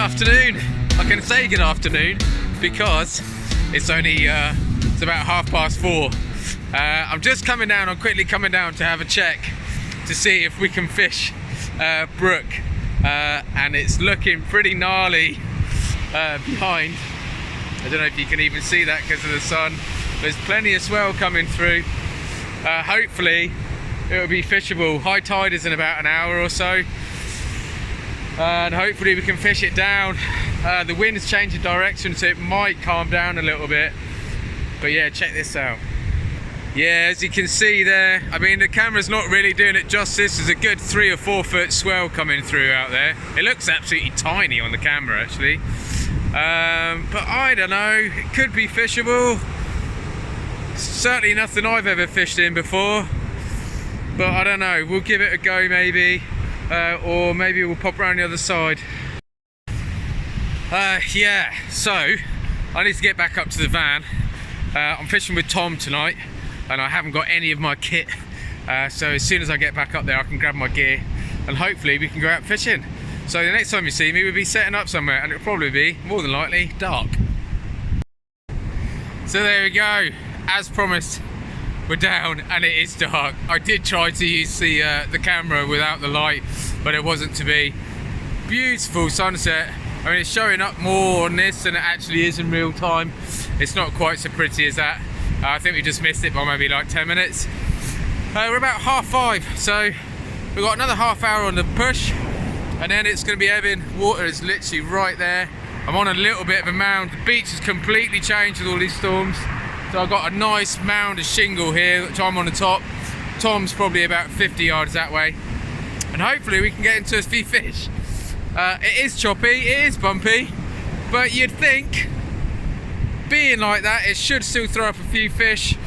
afternoon. I can say good afternoon because it's only it's about 4:30. I'm just coming down. I'm quickly coming down to have a check to see if we can fish Brook, and it's looking pretty gnarly behind. I don't know if you can even see that because of the sun. There's plenty of swell coming through. Hopefully it will be fishable. High tide is in about an hour or so, and hopefully we can fish it down. The wind is changing direction, so it might calm down a little bit. But yeah, check this out. Yeah, as you can see there, I mean the camera's not really doing it justice. There's a good 3 or 4 foot swell coming through out there. It looks absolutely tiny on the camera actually, but I don't know, it could be fishable. Certainly nothing I've ever fished in before, but I don't know, we'll give it a go maybe, or maybe we'll pop around the other side. Yeah, so I need to get back up to the van. I'm fishing with Tom tonight and I haven't got any of my kit, so as soon as I get back up there I can grab my gear and hopefully we can go out fishing. So the next time you see me we'll be setting up somewhere, and it'll probably be, more than likely, dark. So there we go, as promised, we're down and it is dark. I did try to use the camera without the light, but it wasn't to be. Beautiful sunset. I mean, it's showing up more on this than it actually is in real time. It's not quite so pretty as that. I think we just missed it by maybe like 10 minutes. We're about 5:30, so we've got another half hour on the push, and then it's going to be ebbing. Water is literally right there. I'm on a little bit of a mound. The beach has completely changed with all these storms. So I've got a nice mound of shingle here, which I'm on the top. Tom's probably about 50 yards that way. And hopefully we can get into a few fish. It is choppy, it is bumpy, but you'd think, being like that, it should still throw up a few fish.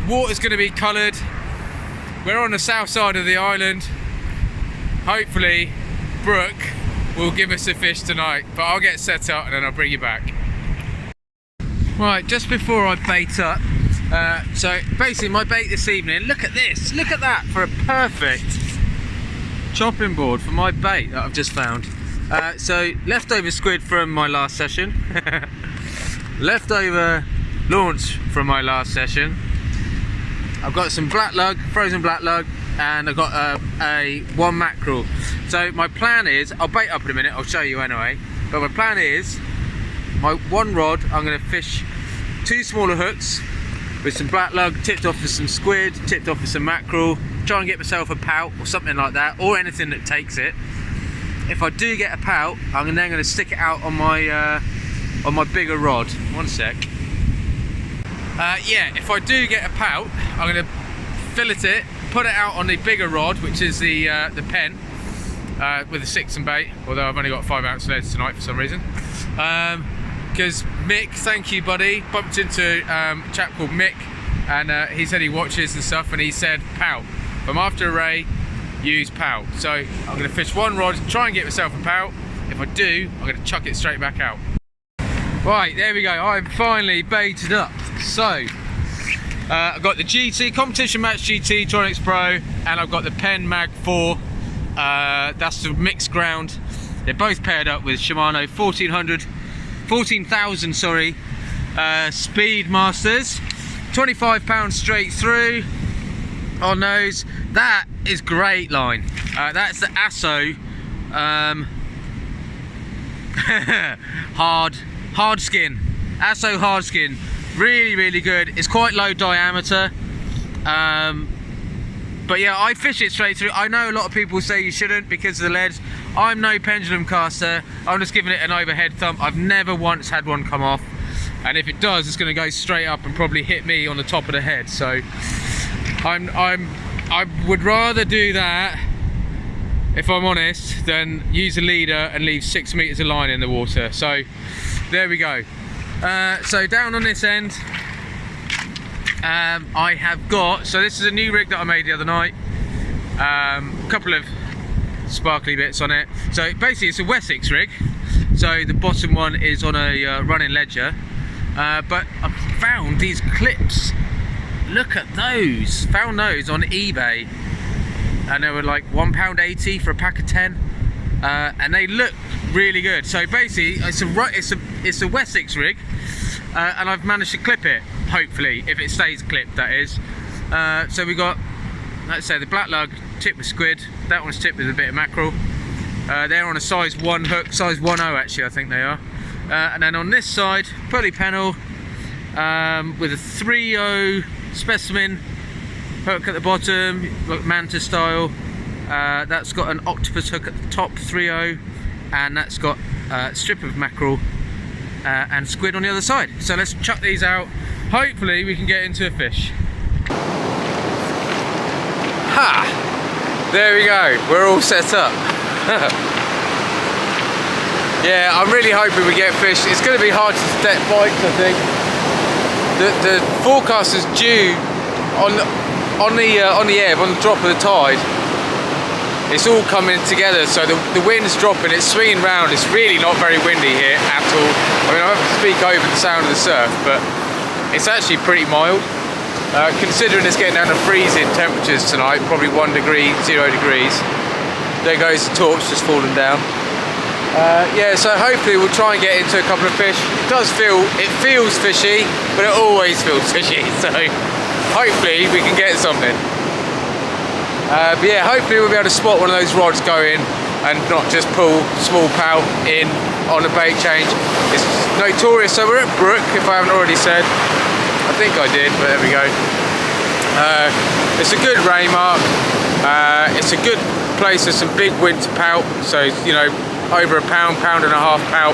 Water's going to be coloured. We're on the south side of the island. Hopefully Brook will give us a fish tonight, but I'll get set up and then I'll bring you back. Right, just before I bait up, so basically my bait this evening, look at this, look at that, for a perfect chopping board for my bait that I've just found. So leftover squid from my last session, leftover launch from my last session. I've got some black lug, frozen black lug, and I've got a 1 mackerel. So my plan is, I'll bait up in a minute, I'll show you anyway, but my plan is, my 1 rod, I'm going to fish 2 smaller hooks with some black lug, tipped off with some squid, tipped off with some mackerel, try and get myself a pout or something like that, or anything that takes it. If I do get a pout, I'm then going to stick it out on my bigger rod. One sec. Yeah, if I do get a pout, I'm going to fillet it, put it out on the bigger rod, which is the pen, with a 6 and bait, although I've only got 5 ounce leads tonight for some reason. Because Mick, thank you buddy, bumped into a chap called Mick, and he said he watches and stuff, and he said pout. If I'm after a ray, use pout. So I'm going to fish 1 rod, try and get myself a pout. If I do, I'm going to chuck it straight back out. Right, there we go, I'm finally baited up. So I've got the GT, Competition Match GT Tronics Pro, and I've got the Pen Mag 4. That's the mixed ground. They're both paired up with Shimano 14,000 sorry, Speed Masters, 25 pounds straight through on those. That is great line. That's the Asso hard skin, Asso hard skin, really good. It's quite low diameter, but yeah, I fish it straight through. I know a lot of people say you shouldn't because of the leads. I'm no pendulum caster, I'm just giving it an overhead thump. I've never once had one come off, and if it does, it's going to go straight up and probably hit me on the top of the head. So I would rather do that, if I'm honest, than use a leader and leave 6 meters of line in the water. So there we go. So down on this end, I have got, so this is a new rig that I made the other night, a couple of sparkly bits on it. So basically it's a Wessex rig, so the bottom one is on a running ledger, but I've found these clips. Look at those, found those on eBay, and they were like £1.80 for a pack of 10, and they look really good. So basically, it's a Wessex rig, and I've managed to clip it. Hopefully, if it stays clipped, that is. So we got, let's say, the black lug tipped with squid. That one's tipped with a bit of mackerel. They're on a size 1 hook, size 1.0 actually, I think they are. And then on this side, pulley panel with a 3.0 specimen hook at the bottom, like manta style. That's got an octopus hook at the top, 3.0, and that's got a strip of mackerel and squid on the other side. So let's chuck these out. Hopefully we can get into a fish. Ha! There we go, we're all set up. Yeah, I'm really hoping we get fish. It's going to be hard to set bites, I think. The forecast is due on the ebb, on the drop of the tide. It's all coming together, so the wind's dropping, it's swinging round. It's really not very windy here at all. I mean, I have to speak over the sound of the surf, but it's actually pretty mild. Considering it's getting down to freezing temperatures tonight, probably 1 degree, 0 degrees. There goes the torch just falling down. Yeah, so hopefully we'll try and get into a couple of fish. It feels fishy, but it always feels fishy, so hopefully we can get something. But yeah, hopefully we'll be able to spot one of those rods go in and not just pull small pout in on a bait change. It's notorious, so we're at Brook, if I haven't already said. I think I did, but there we go. It's a good ray mark. It's a good place with some big winter pout, so you know, over a pound, pound and a half pout.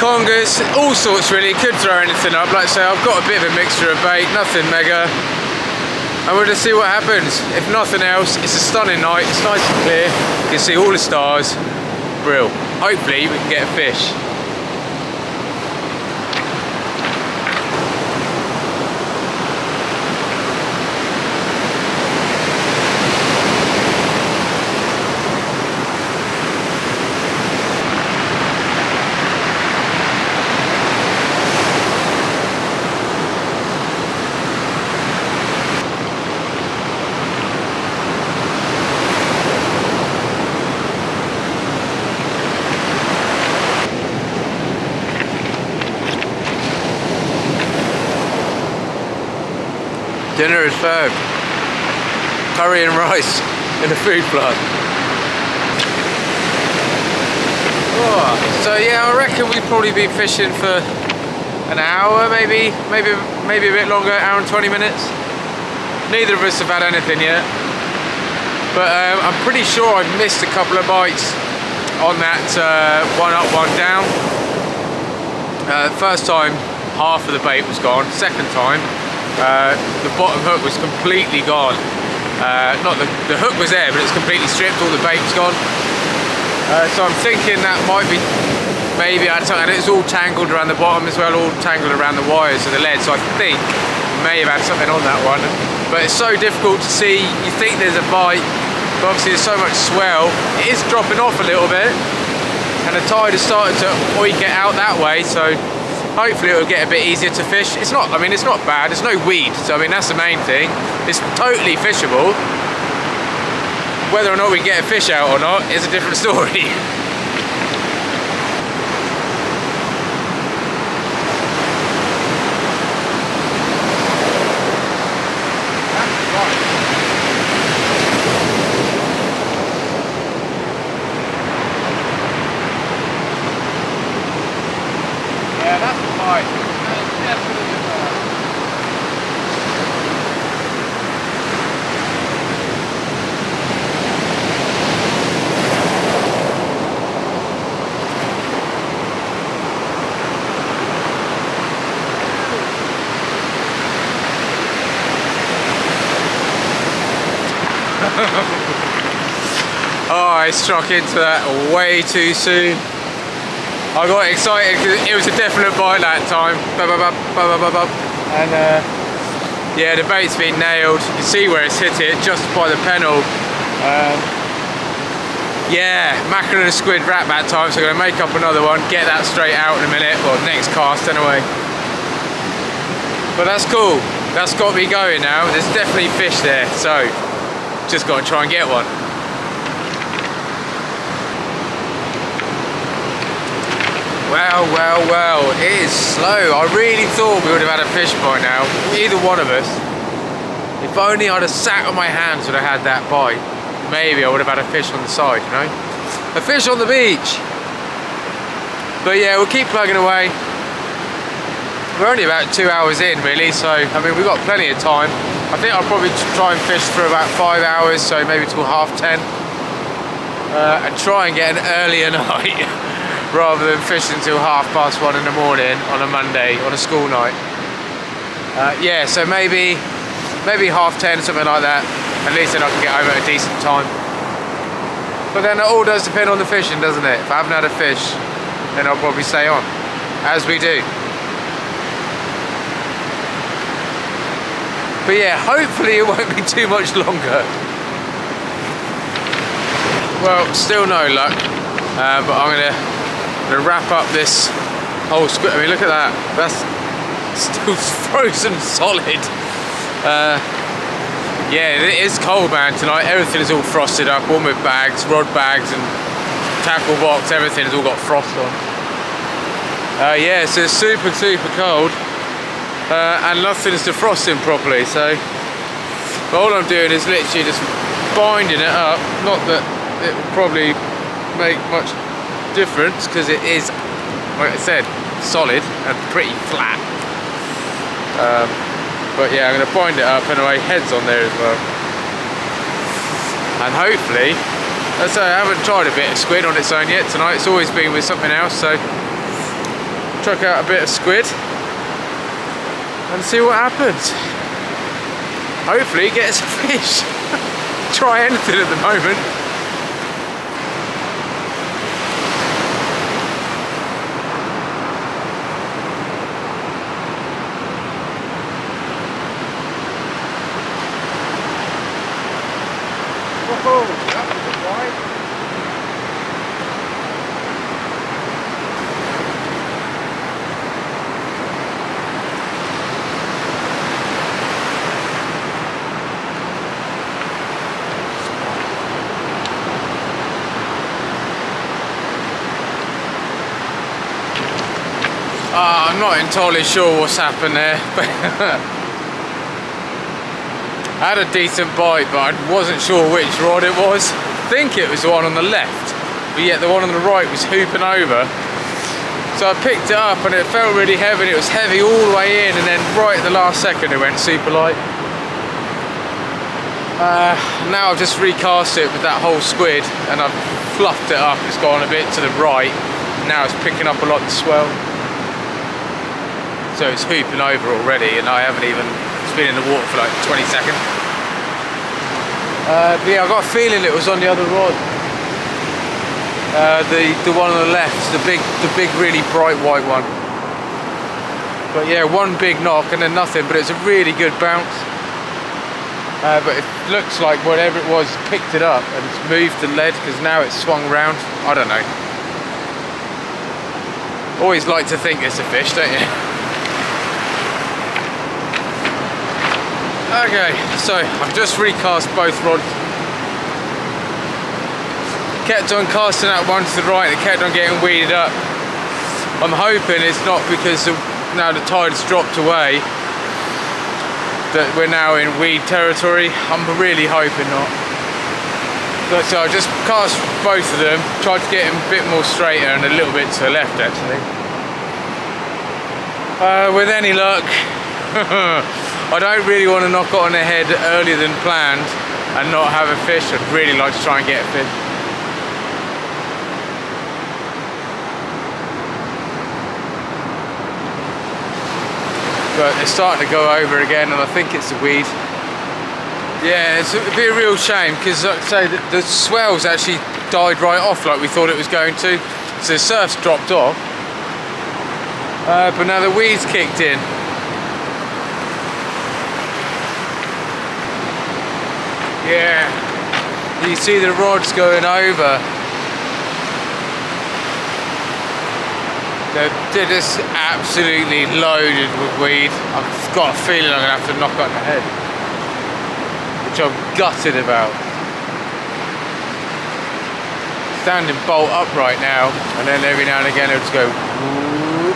Congers, all sorts really, could throw anything up. Like I say, I've got a bit of a mixture of bait, nothing mega. And we'll just see what happens. If nothing else, it's a stunning night, it's nice and clear. You can see all the stars, brill. Hopefully we can get a fish. Dinner is served. Curry and rice in a food plant. Oh, so yeah, I reckon we'd probably be fishing for an hour, maybe a bit longer, hour and 20 minutes. Neither of us have had anything yet. But I'm pretty sure I've missed a couple of bites on that one up, one down. First time, half of the bait was gone. Second time, the bottom hook was completely gone. Not the hook was there, but it's completely stripped, all the bait was gone. So I'm thinking that might be, maybe I had something, and it's all tangled around the bottom as well, all tangled around the wires of the lead, so I think may have had something on that one. But it's so difficult to see. You think there's a bite, but obviously there's so much swell. It is dropping off a little bit, and the tide has started to oik it out that way, so hopefully it'll get a bit easier to fish. It's not, I mean, it's not bad, there's no weed, so I mean, that's the main thing. It's totally fishable. Whether or not we can get a fish out or not is a different story. Yeah, that's fine. That's definitely fine. Oh, I struck into that way too soon. I got excited because it was a definite bite that time. And yeah, the bait's been nailed. You can see where it's hit it, just by the pennel. Yeah, mackerel and a squid wrap that time, so I'm going to make up another one, get that straight out in a minute, well, next cast anyway. But that's cool. That's got me going now. There's definitely fish there, so just got to try and get one. Well, well, well, it is slow. I really thought we would have had a fish by now, either one of us. If only I'd have sat on my hands when I had that bite, maybe I would have had a fish on the side, you know? A fish on the beach. But yeah, we'll keep plugging away. We're only about 2 hours in, really, so, I mean, we've got plenty of time. I think I'll probably try and fish for about 5 hours, so maybe till 10:30. And try and get an earlier night, rather than fishing till 1:30 in the morning on a Monday, on a school night. Yeah, so maybe 10:30, something like that. At least then I can get home at a decent time. But then it all does depend on the fishing, doesn't it? If I haven't had a fish, then I'll probably stay on, as we do. But yeah, hopefully it won't be too much longer. Well, still no luck, but I'm gonna wrap up this whole squid. I mean, look at that. That's still frozen solid. Yeah, it is cold, man, tonight. Everything is all frosted up, all my bags, rod bags and tackle box, everything has all got frost on. Yeah, so it's super, super cold. And nothing's defrosting properly, so all I'm doing is literally just binding it up. Not that it will probably make much difference, because it is, like I said, solid and pretty flat. But yeah, I'm going to bind it up anyway, heads on there as well. And hopefully, as I say, I haven't tried a bit of squid on its own yet tonight. It's always been with something else, so chuck out a bit of squid and see what happens. Hopefully it gets a fish. Try anything at the moment. Whoa, that was a bite. I'm not entirely sure what's happened there, but I had a decent bite, but I wasn't sure which rod it was. I think it was the one on the left, but yet the one on the right was hooping over. So I picked it up and it felt really heavy, and it was heavy all the way in, and then right at the last second it went super light. Now I've just recast it with that whole squid, and I've fluffed it up. It's gone a bit to the right. Now it's picking up a lot of swell. So it's hooping over already, and I haven't even, it's been in the water for like 20 seconds. But yeah, I got a feeling it was on the other rod. The one on the left, the big really bright white one. But yeah, one big knock and then nothing, but it's a really good bounce. But it looks like whatever it was picked it up and it's moved the lead, because now it's swung round. I don't know. Always like to think it's a fish, don't you? Okay, so I've just recast both rods. Kept on casting that one to the right, it kept on getting weeded up. I'm hoping it's not because now the tide's dropped away that we're now in weed territory. I'm really hoping not. So I just cast both of them, tried to get them a bit more straighter and a little bit to the left actually. With any luck, I don't really want to knock it on the head earlier than planned and not have a fish. I'd really like to try and get a fish. But it's starting to go over again, and I think it's the weed. Yeah, it'd be a real shame, because like I say, the swell's actually died right off like we thought it was going to. So the surf's dropped off. But now the weed's kicked in. Yeah, you see the rods going over. They're just absolutely loaded with weed. I've got a feeling I'm gonna have to knock it on the head, which I'm gutted about. standing bolt upright now, and then every now and again it'll just go whoop.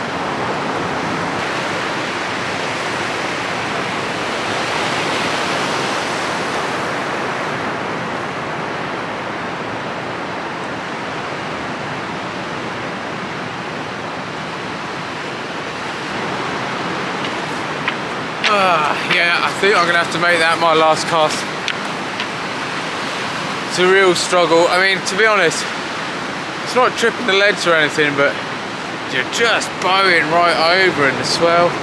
Yeah, I think I'm gonna have to make that my last cast. It's a real struggle. I mean, to be honest, it's not tripping the leads or anything, but you're just bowing right over in the swell.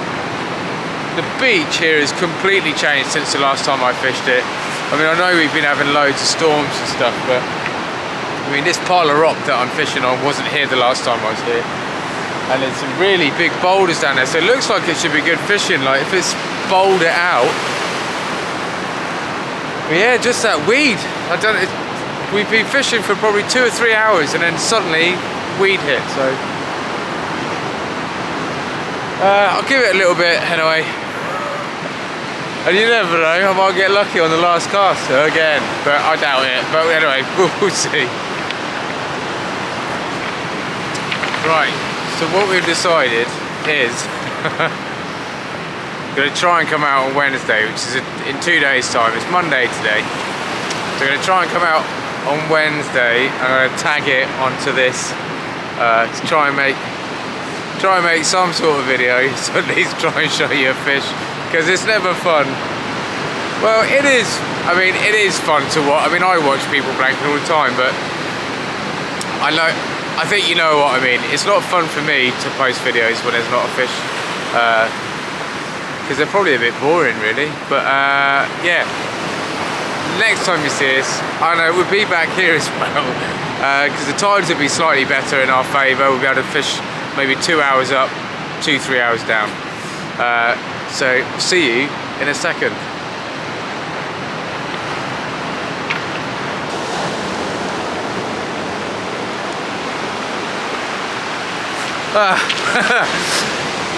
The beach here has completely changed since the last time I fished it. I mean, I know we've been having loads of storms and stuff, but I mean, this pile of rock that I'm fishing on wasn't here the last time I was here. And there's some really big boulders down there, so it looks like it should be good fishing. Like if it's bowled it out. But yeah, just that weed. We've been fishing for probably 2 or 3 hours, and then suddenly weed hit. So I'll give it a little bit anyway. And you never know, I might get lucky on the last cast again, but I doubt it. But anyway, we'll see. Right. So what we've decided is going to try and come out on Wednesday, which is in 2 days' time. It's Monday today. So we're going to try and come out on Wednesday. I'm going to tag it onto this to try and make some sort of video. So at least try and show you a fish, because it's never fun. Well, it is. I mean, it is fun to watch. I mean, I watch people blanking all the time, but I think you know what I mean. It's not fun for me to post videos when there's not a fish, because they're probably a bit boring really. But yeah, next time you see us, I know we'll be back here as well, because the tides will be slightly better in our favour. We'll be able to fish maybe 2 hours up, 2-3 hours down. So see you in a second.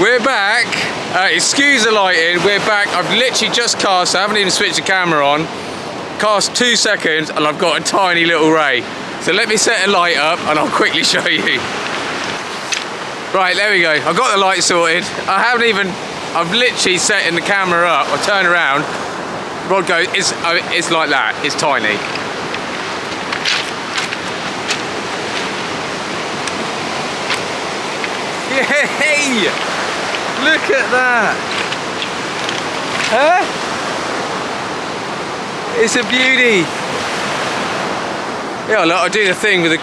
We're back. Excuse the lighting. We're back. I've literally just cast. I haven't even switched the camera on. Cast 2 seconds and I've got a tiny little ray. So let me set a light up and I'll quickly show you. Right, there we go. I've got the light sorted. I've literally setting the camera up. I turn around. Rod goes. It's like that. It's tiny. Yay! Look at that! Huh? It's a beauty! Yeah, look, I do the thing with the...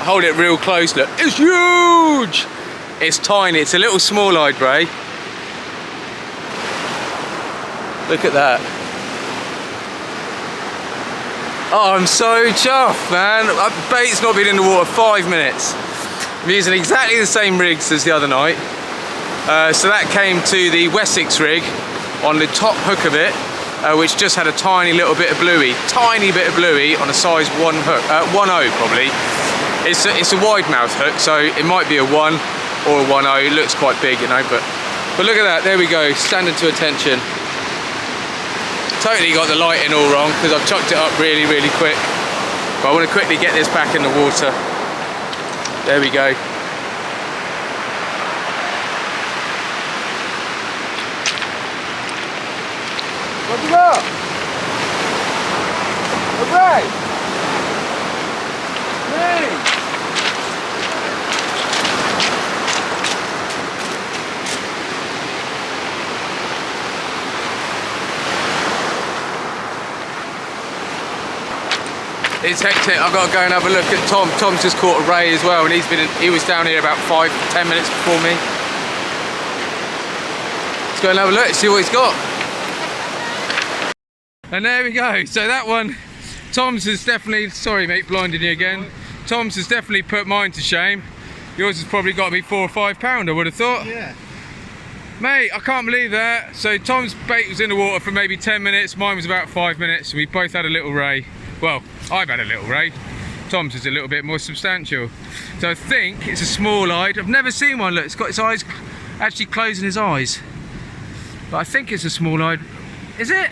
Hold it real close, look. It's huge! It's tiny, it's a little small-eyed ray. Look at that. Oh, I'm so chuffed, man. Bait's not been in the water 5 minutes. I'm using exactly the same rigs as the other night. So that came to the Wessex rig on the top hook of it, which just had a tiny little bit of Bluey. Tiny bit of Bluey on a size 1 hook, 1.0 probably. It's a wide mouth hook, so it might be a 1 or a 1.0. It looks quite big, you know, but look at that, there we go, standing to attention. Totally got the lighting all wrong because I've chucked it up really, really quick. But I want to quickly get this back in the water. There we go. What you got? Alright. Hey. It's hectic. I've got to go and have a look at Tom. Tom's just caught a ray as well, and he was down here about 5-10 minutes before me. Let's go and have a look, see what he's got. And there we go. So that one, Tom's has definitely, sorry mate, blinding you again. Tom's has definitely put mine to shame. Yours has probably got to be £4 or £5, I would have thought. Yeah. Mate, I can't believe that. So Tom's bait was in the water for maybe 10 minutes, mine was about 5 minutes. We both had a little ray. Well, I've had a little ray. Tom's is a little bit more substantial. So I think it's a small-eyed. I've never seen one, look, it's got its eyes actually closing his eyes. But I think it's a small-eyed. Is it?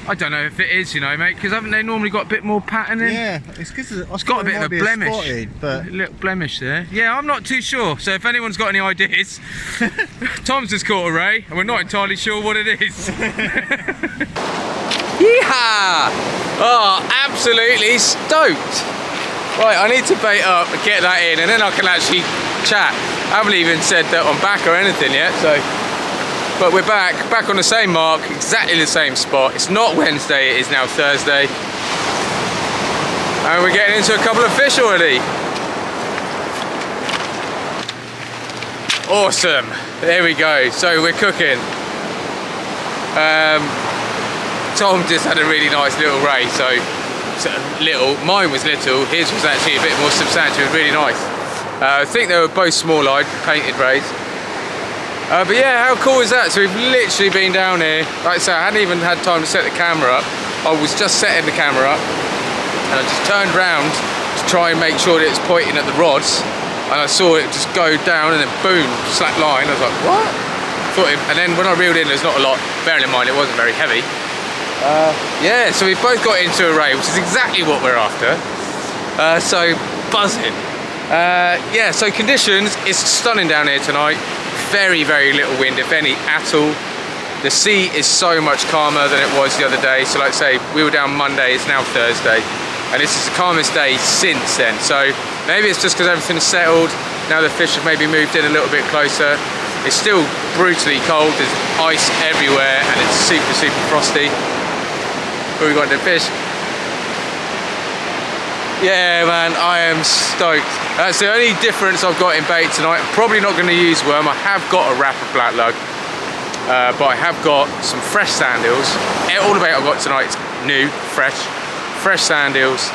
I don't know if it is, you know, mate, because haven't they normally got a bit more pattern in? Yeah, it's because it's got a bit of a blemish. Spotted, but... a little blemish there. Yeah, I'm not too sure. So if anyone's got any ideas, Tom's just caught a ray, and we're not entirely sure what it is. Yeehaw! Oh, absolutely stoked. Right, I need to bait up and get that in, and then I can actually chat. I haven't even said that I'm back or anything yet, so. But we're back on the same mark, exactly the same spot. It's not Wednesday, it is now Thursday. And we're getting into a couple of fish already. Awesome, there we go. So we're cooking. Tom just had a really nice little ray, so little, mine was little, his was actually a bit more substantial, really nice. I think they were both small-eyed, painted rays. But yeah, how cool is that? So we've literally been down here. Like I said, I hadn't even had time to set the camera up. I was just setting the camera up, and I just turned round to try and make sure that it's pointing at the rods, and I saw it just go down, and then boom, slack line. I was like, what? And then when I reeled in, there's not a lot. Bearing in mind, it wasn't very heavy. Yeah, so we've both got into a ray, which is exactly what we're after. So buzzing. Yeah, so conditions, it's stunning down here tonight. Very, very little wind, if any, at all. The sea is so much calmer than it was the other day. So like I say, we were down Monday, it's now Thursday. And this is the calmest day since then. So maybe it's just because everything's settled. Now the fish have maybe moved in a little bit closer. It's still brutally cold, there's ice everywhere, and it's super, super frosty. What we got the fish? Yeah, man, I am stoked. That's the only difference I've got in bait tonight. I'm probably not going to use worm. I have got a wrap of black lug, but I have got some fresh sand eels. All the bait I've got tonight is new, fresh sand eels,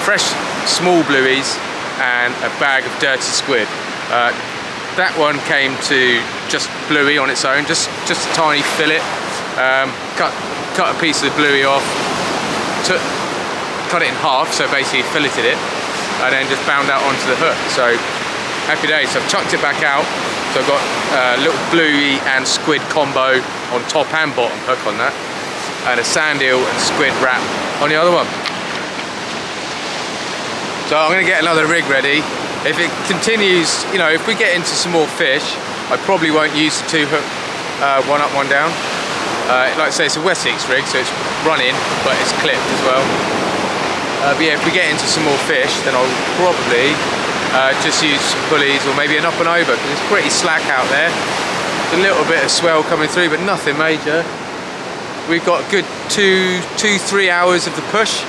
fresh small blueies, and a bag of dirty squid. That one came to just bluey on its own, just a tiny fillet. Cut a piece of the bluey off, cut it in half, so basically filleted it, and then just bound that onto the hook. So happy days. So I've chucked it back out. So I've got a little bluey and squid combo on top and bottom hook on that, and a sand eel and squid wrap on the other one. So I'm going to get another rig ready. If it continues, you know, if we get into some more fish, I probably won't use the two hook, one up, one down. Like I say, it's a Wessex rig, so it's running, but it's clipped as well. But yeah, if we get into some more fish, then I'll probably just use some pulleys or maybe an up and over, because it's pretty slack out there. There's a little bit of swell coming through, but nothing major. We've got a good 2-3 hours of the push,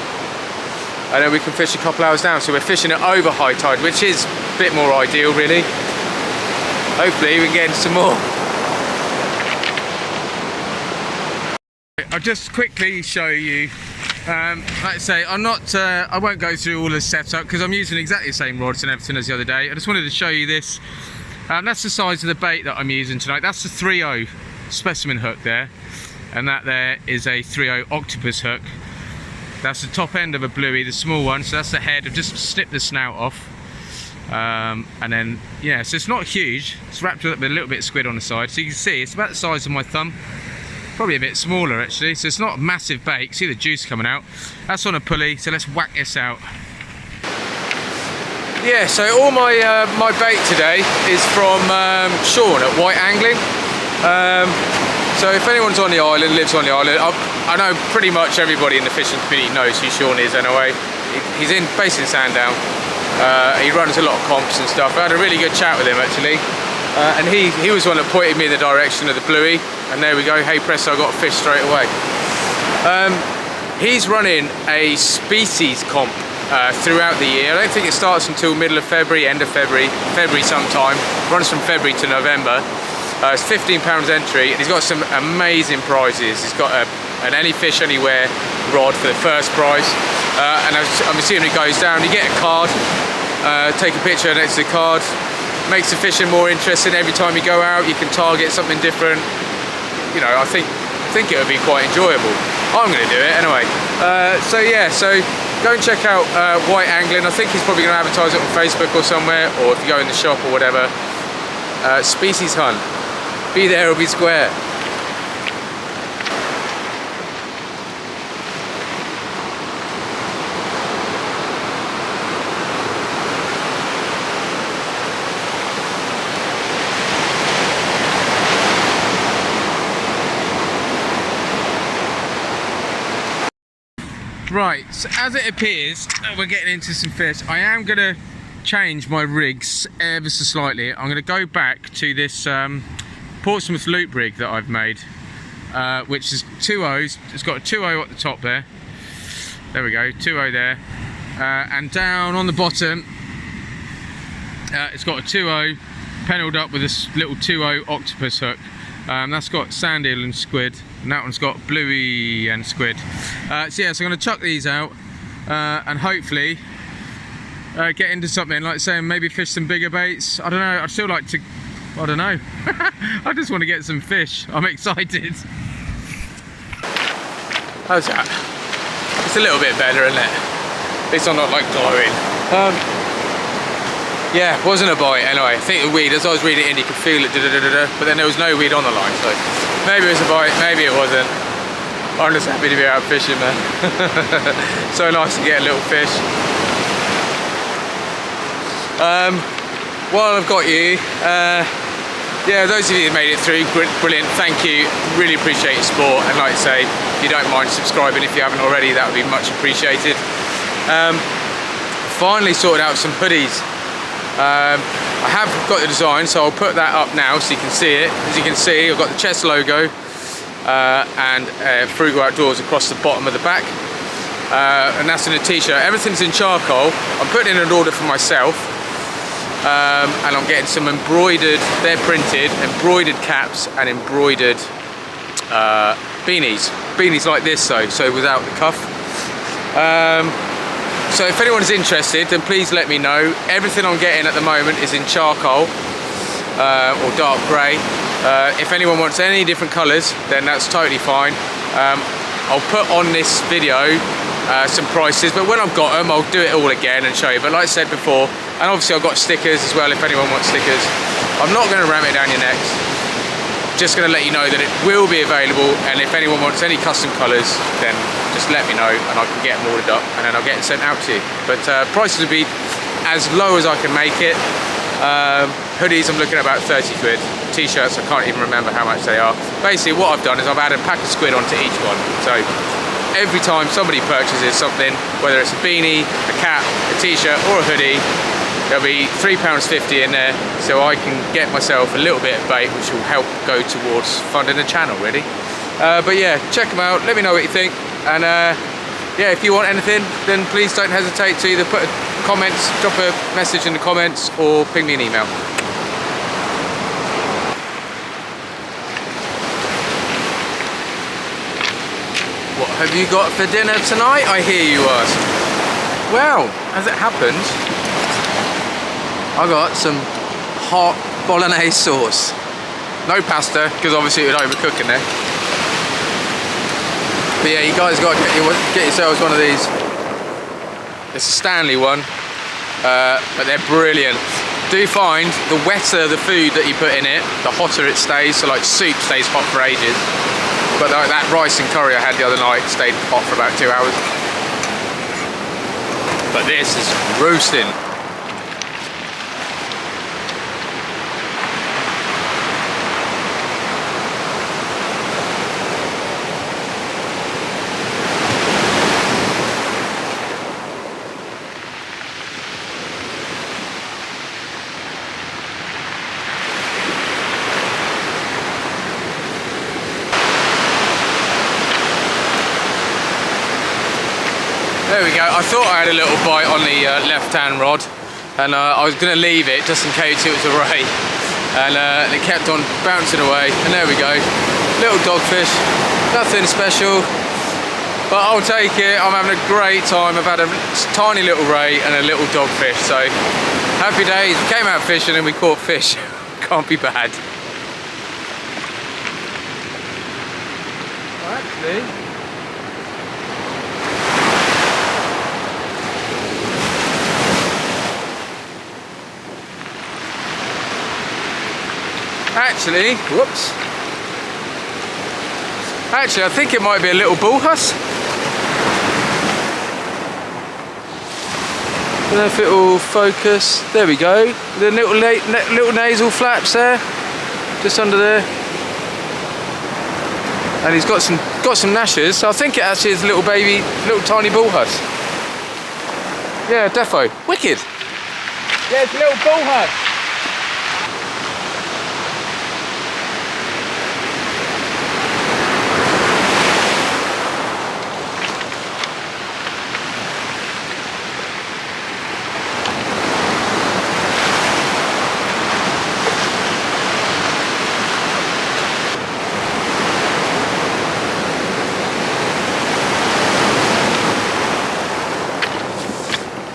and then we can fish a couple hours down. So we're fishing at over high tide, which is a bit more ideal, really. Hopefully we can get into some more. I'll just quickly show you, like I say, I won't go through all the setup because I'm using exactly the same rods and everything as the other day. I just wanted to show you this. That's the size of the bait that I'm using tonight. That's the 3.0 specimen hook there, and that there is a 3.0 octopus hook. That's the top end of a bluey, the small one, so that's the head. I've just snipped the snout off. And then, yeah, so it's not huge. It's wrapped up with a little bit of squid on the side. So you can see it's about the size of my thumb. Probably a bit smaller actually, so it's not a massive bait. See the juice coming out. That's on a pulley, so let's whack this out. Yeah, so all my my bait today is from Sean at Wight Angling. So if anyone's on the island, lives on the island, I know pretty much everybody in the fishing community knows who Sean is anyway. He's based in Sandown. He runs a lot of comps and stuff. I had a really good chat with him actually. And he was the one that pointed me in the direction of the bluey, and there we go, hey presto, I got a fish straight away. He's running a species comp throughout the year. I don't think it starts until middle of February, end of February sometime. Runs from February to November. It's £15 entry, and he's got some amazing prizes. He's got an any fish anywhere rod for the first prize, and I'm assuming it goes down. You get a card, take a picture next to the card. Makes the fishing more interesting. Every time you go out, you can target something different. You know, I think it would be quite enjoyable. I'm going to do it anyway. So yeah, so go and check out Wight Angling. I think he's probably going to advertise it on Facebook or somewhere, or if you go in the shop or whatever. Species hunt. Be there or be square. Right, so as it appears we're getting into some fish, I am going to change my rigs ever so slightly. I'm going to go back to this Portsmouth loop rig that I've made, which is 2.0s. It's got a 2.0 at the top there. There we go, 2.0 there. And down on the bottom, it's got a 2.0 pennelled up with this little 2.0 octopus hook. That's got sand eel and squid, and that one's got bluey and squid. So yeah, so I'm going to chuck these out and hopefully get into something, like saying maybe fish some bigger baits. I don't know, I'd still like to, I don't know. I just want to get some fish. I'm excited. How's that? It's a little bit better, isn't it? At least I'm not like glowing. Yeah, wasn't a bite anyway. I think the weed, as I was reading it in, you could feel it, but then there was no weed on the line, so maybe it was a bite, maybe it wasn't. I'm just happy to be out fishing, man. So nice to get a little fish. While I've got you, yeah, those of you that made it through, brilliant, thank you. Really appreciate your support, and like I say, if you don't mind subscribing if you haven't already, that would be much appreciated. Finally sorted out some hoodies. I have got the design, so I'll put that up now so you can see it. As you can see, I've got the chest logo and Frugal Outdoors across the bottom of the back, and that's in a t-shirt. Everything's in charcoal. I'm putting in an order for myself, and I'm getting some embroidered, they're printed, embroidered caps and embroidered beanies like this, so without the cuff. So if anyone's interested, then please let me know. Everything I'm getting at the moment is in charcoal or dark grey. If anyone wants any different colours, then that's totally fine. I'll put on this video some prices, but when I've got them, I'll do it all again and show you. But like I said before, and obviously I've got stickers as well if anyone wants stickers. I'm not going to ram it down your necks. Just going to let you know that it will be available, and if anyone wants any custom colours, then just let me know and I can get them ordered up and then I'll get it sent out to you. But prices will be as low as I can make it. Hoodies I'm looking at about 30 quid. T-shirts I can't even remember how much they are. Basically what I've done is I've added a pack of squid onto each one. So every time somebody purchases something, whether it's a beanie, a cap, a t-shirt or a hoodie, there'll be £3.50 in there, so I can get myself a little bit of bait, which will help go towards funding the channel, really. But yeah, check them out, let me know what you think, and yeah, if you want anything, then please don't hesitate to either put comments, drop a message in the comments, or ping me an email. What have you got for dinner tonight, I hear you ask? Well, as it happens, I got some hot bolognese sauce. No pasta, because obviously it would overcook in there. But yeah, you guys got to get yourselves one of these. It's a Stanley one, but they're brilliant. Do find the wetter the food that you put in it, the hotter it stays. So like soup stays hot for ages. But like that rice and curry I had the other night stayed hot for about 2 hours. But this is roasting. There we go. I thought I had a little bite on the left-hand rod, and I was going to leave it just in case it was a ray, and it kept on bouncing away, and there we go. Little dogfish, nothing special, but I'll take it. I'm having a great time. I've had a tiny little ray and a little dogfish, so happy days. We came out fishing and we caught fish. Can't be bad. Well, actually, whoops. Actually, I think it might be a little bull huss. I don't know if it will focus. There we go. The little nasal flaps there, just under there. And he's got some got some gnashers, so I think it actually is a little baby, little tiny bull huss. Yeah, defo. Wicked. Yeah, it's a little bull huss.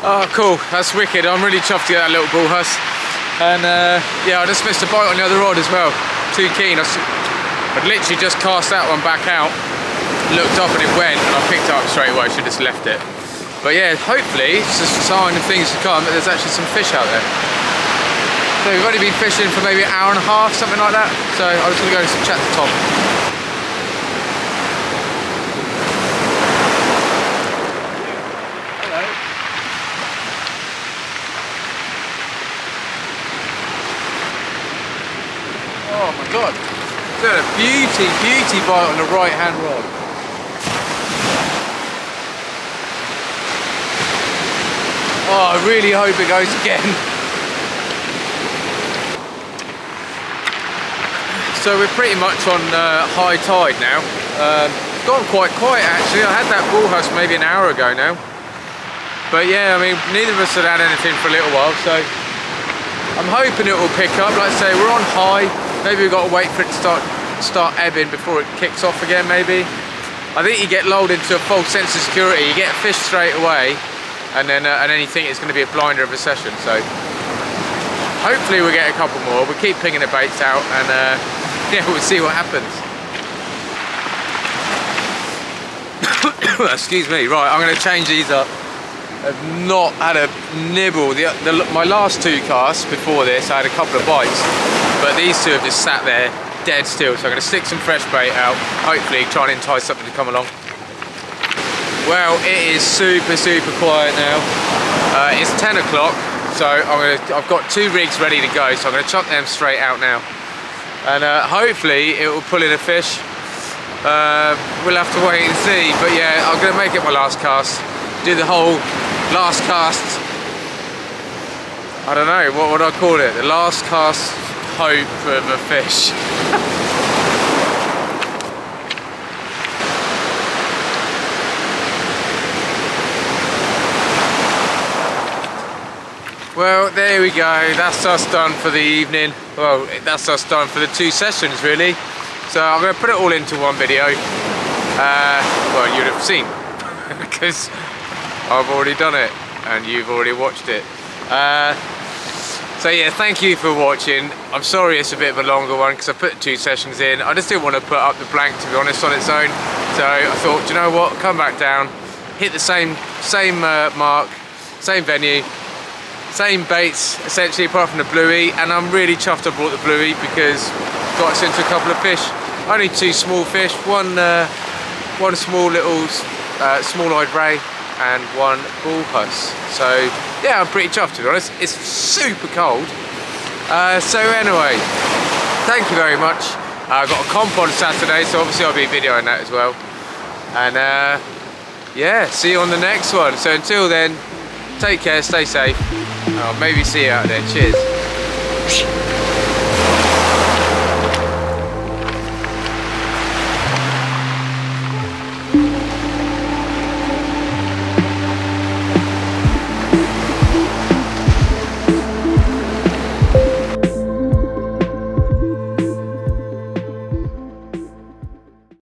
Oh, cool, that's wicked. I'm really chuffed to get that little bull huss. And yeah, I just missed a bite on the other rod as well. Too keen. I'd literally just cast that one back out, looked up and it went, and I picked it up straight away. I should have just left it. But yeah, hopefully, it's just a sign of things to come, that there's actually some fish out there. So we've only been fishing for maybe an hour and a half, something like that. So I'm just going to go and chat to Tom. Oh my god, look at a beauty bite on the right hand rod. Oh, I really hope it goes again. So we're pretty much on high tide now. Gone quite quiet actually. I had that bull huss maybe an hour ago now. But yeah, I mean, neither of us had had anything for a little while, so I'm hoping it will pick up. Like I say, we're on high. Maybe we've got to wait for it to start ebbing before it kicks off again, maybe. I think you get lulled into a false sense of security. You get a fish straight away, and then you think it's going to be a blinder of a session. So hopefully we'll get a couple more. We'll keep pinging the baits out, and yeah, we'll see what happens. Excuse me. Right, I'm going to change these up. I've not had a nibble. My last two casts before this, I had a couple of bites, but these two have just sat there dead still. So I'm going to stick some fresh bait out, hopefully try and entice something to come along. Well, it is super quiet now. It's 10 o'clock, so I've got two rigs ready to go, so I'm going to chuck them straight out now, and hopefully it will pull in a fish. We'll have to wait and see, but yeah, I'm going to make it my last cast. Do the whole last cast, I don't know, what would I call it? The last cast hope of a fish. Well, there we go, that's us done for the evening. Well, that's us done for the two sessions really. So I'm going to put it all into one video. Well, you'd have seen, because I've already done it and you've already watched it. So yeah, thank you for watching. I'm sorry it's a bit of a longer one because I put two sessions in. I just didn't want to put up the blank, to be honest, on its own. So I thought, you know what, come back down, hit the same mark, same venue, same baits essentially, apart from the Bluey. And I'm really chuffed I brought the Bluey because it got us into a couple of fish. Only two small fish, one small little small-eyed ray and one bull huss. So yeah, I'm pretty chuffed, to be honest. It's super cold. So anyway, thank you very much. I've got a comp on Saturday, so obviously I'll be videoing that as well. And yeah, see you on the next one. So until then, take care, stay safe. I'll maybe see you out there. Cheers.